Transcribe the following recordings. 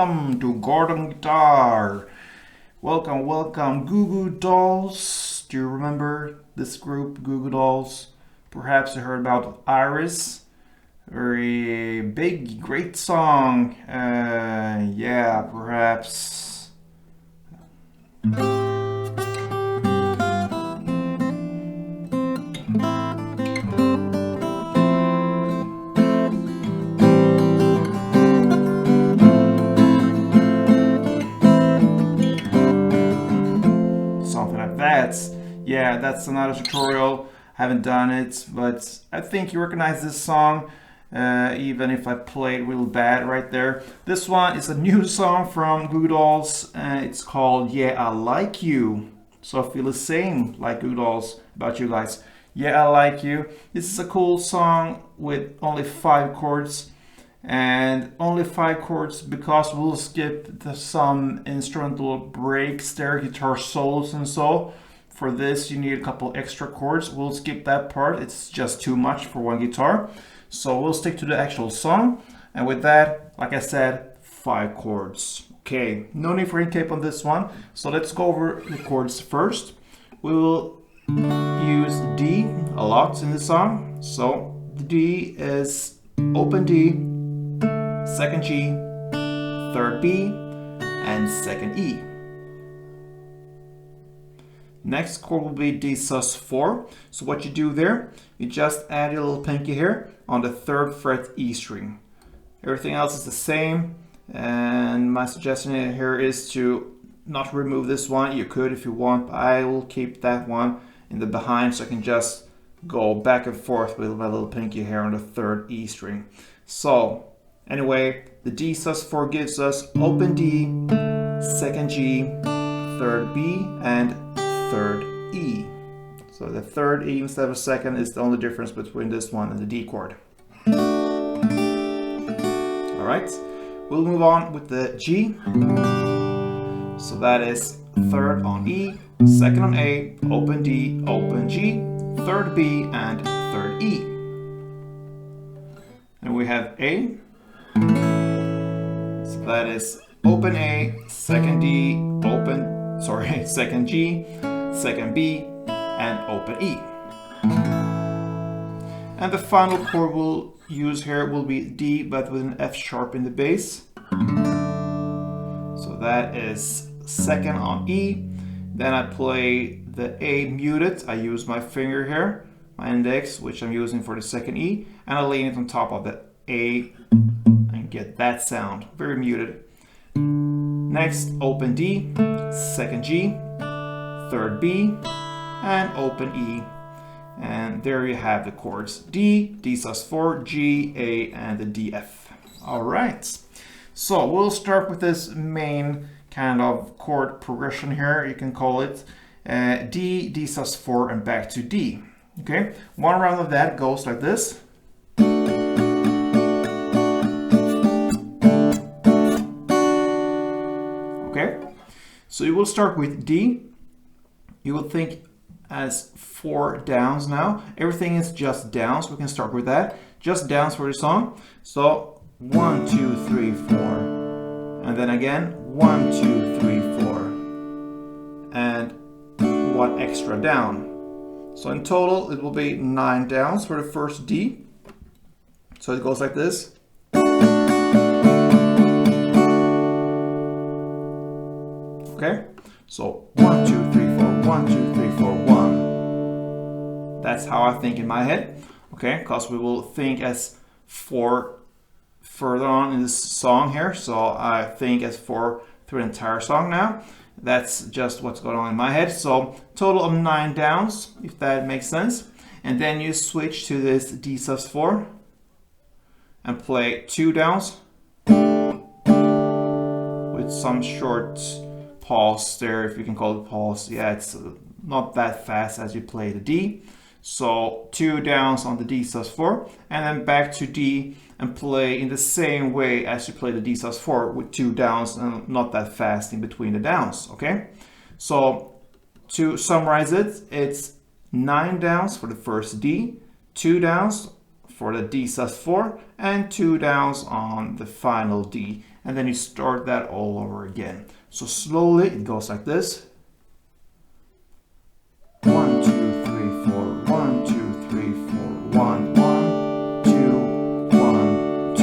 welcome to Gordon Guitar. Welcome, welcome, Goo Goo Dolls. Do you remember this group, Goo Goo Dolls? Perhaps you heard about Iris. Very big, great song. Yeah, perhaps. That's another tutorial. I haven't done it, but I think you recognize this song, even if I played real bad right there. This one is a new song from Goo Goo Dolls. It's called Yeah, I Like You. So I feel the same like Goo Goo Dolls about you guys. Yeah, I Like You. This is a cool song with only 5 chords. And only 5 chords because we'll skip some instrumental breaks there, guitar solos and so. For this you need a couple extra chords. We'll skip that part, it's just too much for one guitar. So we'll stick to the actual song. And with that, like I said, 5 chords. Okay, no need for any tape on this one. So let's go over the chords first. We will use D a lot in the song. So the D is open D, 2nd G, 3rd B, and 2nd E. Next chord will be D sus4. So what you do there, you just add your little pinky here on the 3rd fret E string. Everything else is the same, and my suggestion here is to not remove this one. You could if you want, but I will keep that one in the behind so I can just go back and forth with my little pinky here on the 3rd E string. So anyway, the D sus4 gives us open D, 2nd G, 3rd B, and 3rd E. So the 3rd E instead of 2nd is the only difference between this one and the D chord. Alright, we'll move on with the G. So that is 3rd on E, 2nd on A, open D, open G, 3rd B, and 3rd E. And we have A. So that is open A, 2nd D, 2nd G, 2nd B, and open E. And the final chord we'll use here will be D, but with an F sharp in the bass. So that is 2nd on E. Then I play the A muted. I use my finger here, my index, which I'm using for the 2nd E, and I lean it on top of the A and get that sound, very muted. Next, open D, 2nd G, 3rd B, and open E. And there you have the chords D, D sus4, G, A, and the D, F. Alright, so we'll start with this main kind of chord progression here, you can call it. D, D sus4, and back to D. Okay, one round of that goes like this. Okay, so you will start with D. You will think as 4 downs now. Everything is just downs. We can start with that. Just downs for the song. So 1, 2, 3, 4. And then again 1, 2, 3, 4. And 1 extra down. So in total it will be 9 downs for the first D. So it goes like this. Okay, so 1, 2, 3, 4, 1, 2, 3, 4, 1. That's how I think in my head. Okay, because we will think as 4 further on in this song here. So I think as 4 through the entire song now. That's just what's going on in my head. So total of 9 downs, if that makes sense. And then you switch to this D sus4 and play 2 downs with some short pause there, if you can call it pause. Yeah, it's not that fast as you play the D. So 2 downs on the D sus4, and then back to D and play in the same way as you play the D sus4 with 2 downs and not that fast in between the downs. Okay, so to summarize it, it's 9 downs for the first D, 2 downs for the D sus4, and 2 downs on the final D. and then you start that all over again. So slowly it goes like this. 1, 2, 3, 4, 1, 2, 3, 4, 1, 1, 2, 1, 2.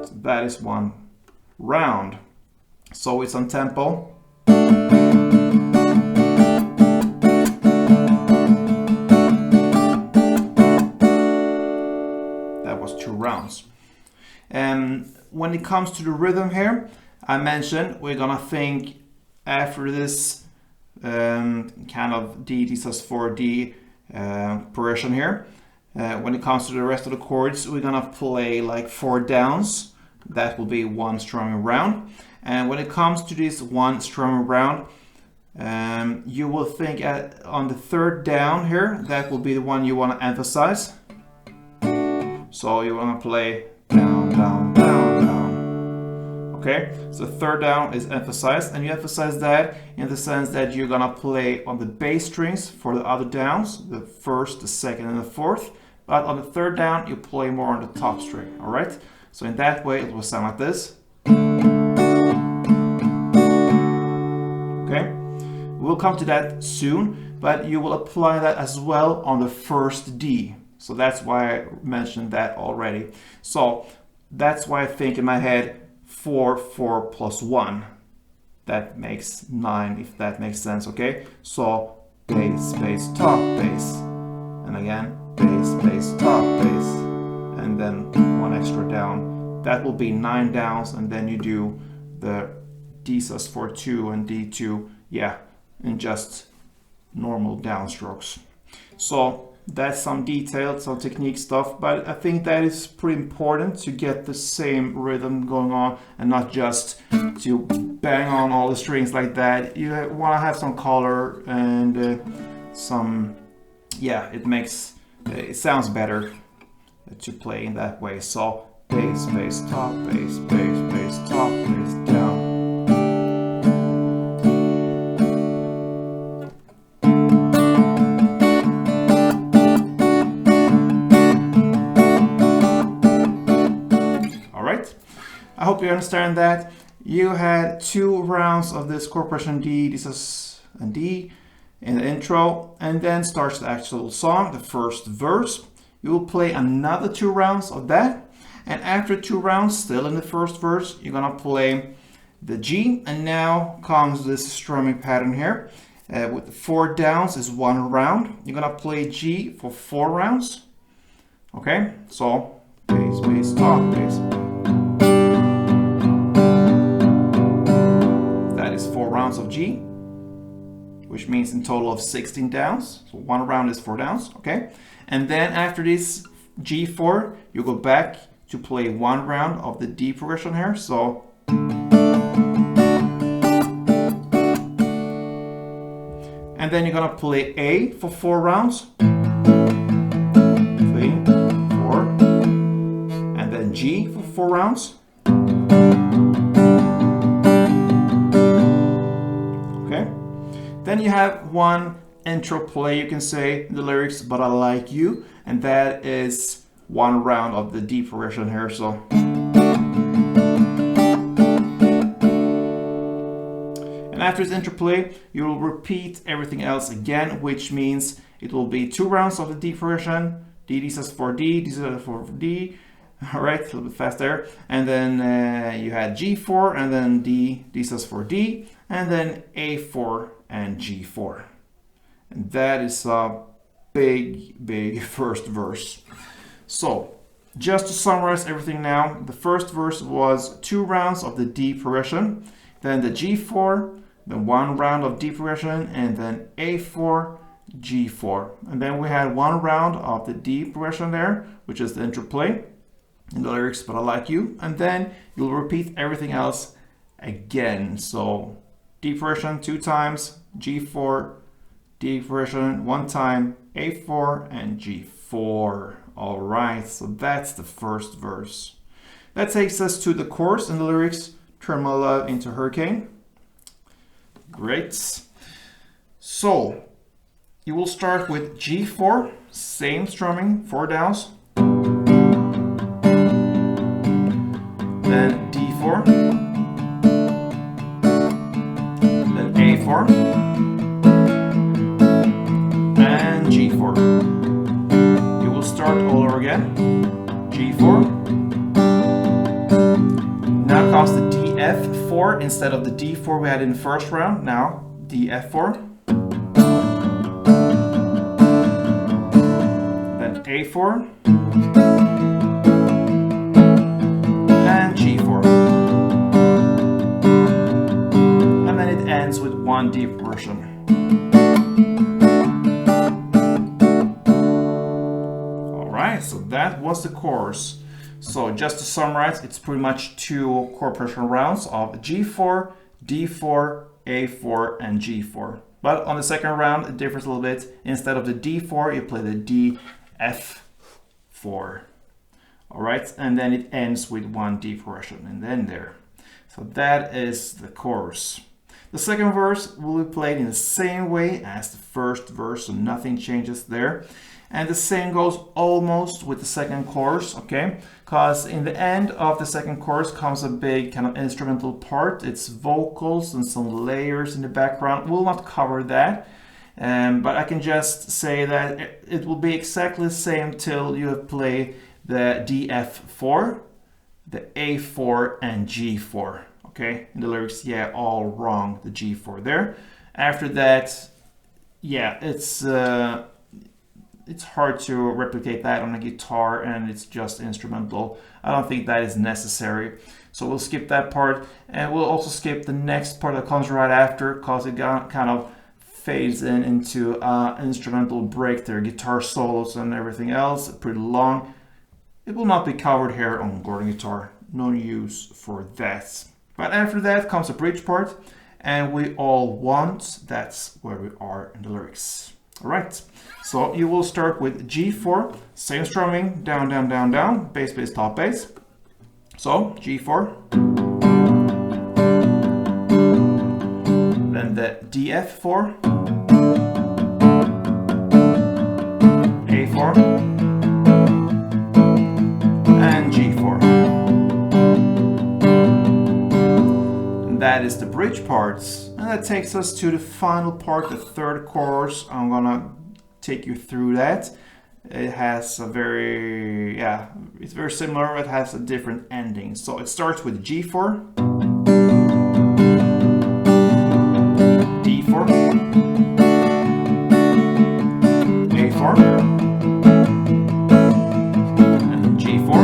So that is one round. So it's on tempo. That was 2 rounds. And when it comes to the rhythm here, I mentioned we're gonna think after this kind of D, D sus4, D progression here. When it comes to the rest of the chords, we're gonna play like 4 downs. That will be 1 strumming round. And when it comes to this 1 strumming round, you will think on the 3rd down here, that will be the one you want to emphasize. So you want to play down, down, down, down. Okay, so 3rd down is emphasized, and you emphasize that in the sense that you're gonna play on the bass strings for the other downs, the 1st, the 2nd, and the 4th. But on the 3rd down, you play more on the top string. All right. So in that way, it will sound like this. Okay, we'll come to that soon, but you will apply that as well on the 1st D. So that's why I mentioned that already. So that's why I think in my head 4, 4 plus 1. That makes 9, if that makes sense, okay? So bass, bass, top, bass. And again, bass, bass, top, bass. And then 1 extra down. That will be 9 downs, and then you do the D sus4 2 and D2, yeah, in just normal downstrokes. So that's some detailed, some technique stuff, but I think that is pretty important to get the same rhythm going on and not just to bang on all the strings like that. You want to have some color and some, yeah, it sounds better to play in that way. So bass, bass, top, bass, bass, bass, top, bass, down. I hope you understand that. You had 2 rounds of this chord progression D, D sus and D in the intro, and then starts the actual song, the 1st verse. You will play another 2 rounds of that, and after 2 rounds, still in the 1st verse, you're gonna play the G, and now comes this strumming pattern here. With the 4 downs is 1 round. You're gonna play G for 4 rounds. Okay, so bass, bass, top, bass. That is 4 rounds of G, which means in total of 16 downs. So 1 round is 4 downs, okay? And then after this G4, you go back to play 1 round of the D progression here. So and then you're gonna play A for 4 rounds. 3, 4, and then G for 4 rounds. Okay. Then you have 1 intro play, you can say in the lyrics, but I like you, and that is 1 round of the D progression here. So and after this interplay, you will repeat everything else again, which means it will be 2 rounds of the D progression, D, D sus4 D, D sus4 D. All right, a little bit fast there. And then you had G4, and then D, D sus4 D, and then A4 and G4. And that is a big, big first verse. So just to summarize everything now, the first verse was 2 rounds of the D progression, then the G4, then 1 round of D progression, and then A4, G4. And then we had 1 round of the D progression there, which is the interplay in the lyrics, but I like you. And then you'll repeat everything else again. So D progression 2 times, G4, D progression 1 time, A4, and G4. All right, so that's the first verse. That takes us to the chorus and the lyrics, Turn My Love into Hurricane. Great. So you will start with G4, same strumming, 4 downs. Then D4. Then A4. And G4. You will start all over again. G4. Now comes the DF4 instead of the D4 we had in the first round. Now DF4. Then A4. And G4. And then it ends with one D progression. Alright, so that was the chorus. So just to summarize, it's pretty much 2 chord progression rounds of G4, D4, A4, and G4. But on the second round, it differs a little bit. Instead of the D4, you play the DF4. All right, and then it ends with 1 D progression, and then there. So that is the chorus. The second verse will be played in the same way as the first verse, so nothing changes there. And the same goes almost with the second chorus, okay? Because in the end of the second chorus comes a big kind of instrumental part. It's vocals and some layers in the background. We'll not cover that, but I can just say that it will be exactly the same till you have played the DF4, the A4, and G4, okay? In the lyrics, yeah, all wrong, the G4 there. After that, yeah, it's hard to replicate that on a guitar, and it's just instrumental. I don't think that is necessary. So we'll skip that part, and we'll also skip the next part that comes right after, because it kind of fades into instrumental break there, guitar solos and everything else, pretty long. It will not be covered here on Gordon Guitar. No use for that. But after that comes a bridge part, and we all want, that's where we are in the lyrics. All right, so you will start with G4, same strumming, down, down, down, down, bass, bass, top, bass. So G4. Then the DF4. A4. And G4. And that is the bridge parts. And that takes us to the final part, the third chorus. I'm gonna take you through that. It has a very, it's very similar. It has a different ending. So it starts with G4, D4, A4, and G4,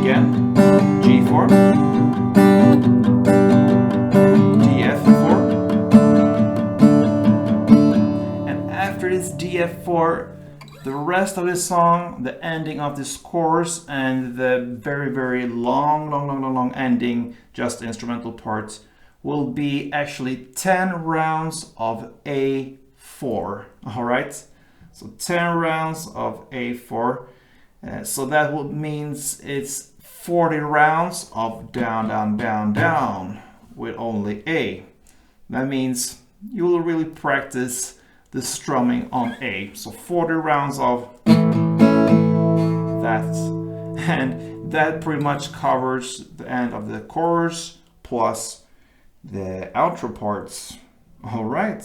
again, G4, DF4, and after this DF4, the rest of this song, the ending of this chorus, and the very, very long ending, just the instrumental parts, will be actually 10 rounds of A4. All right, so 10 rounds of A4. So that means it's 40 rounds of down, down, down, down with only A. That means you will really practice the strumming on A. So 40 rounds of that. And that pretty much covers the end of the chorus plus the outro parts. All right.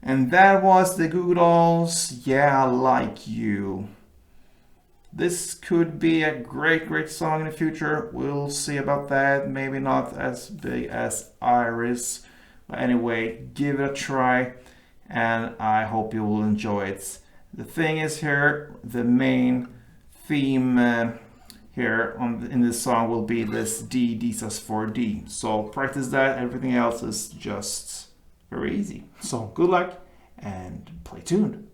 And that was the Goo Goo Dolls, Yeah, Like You. This could be a great, great song in the future. We'll see about that. Maybe not as big as Iris. But anyway, give it a try. And I hope you will enjoy it. The thing is here, the main theme here in this song will be this D, D sus 4 D. So practice that, everything else is just very easy. So good luck and play tuned.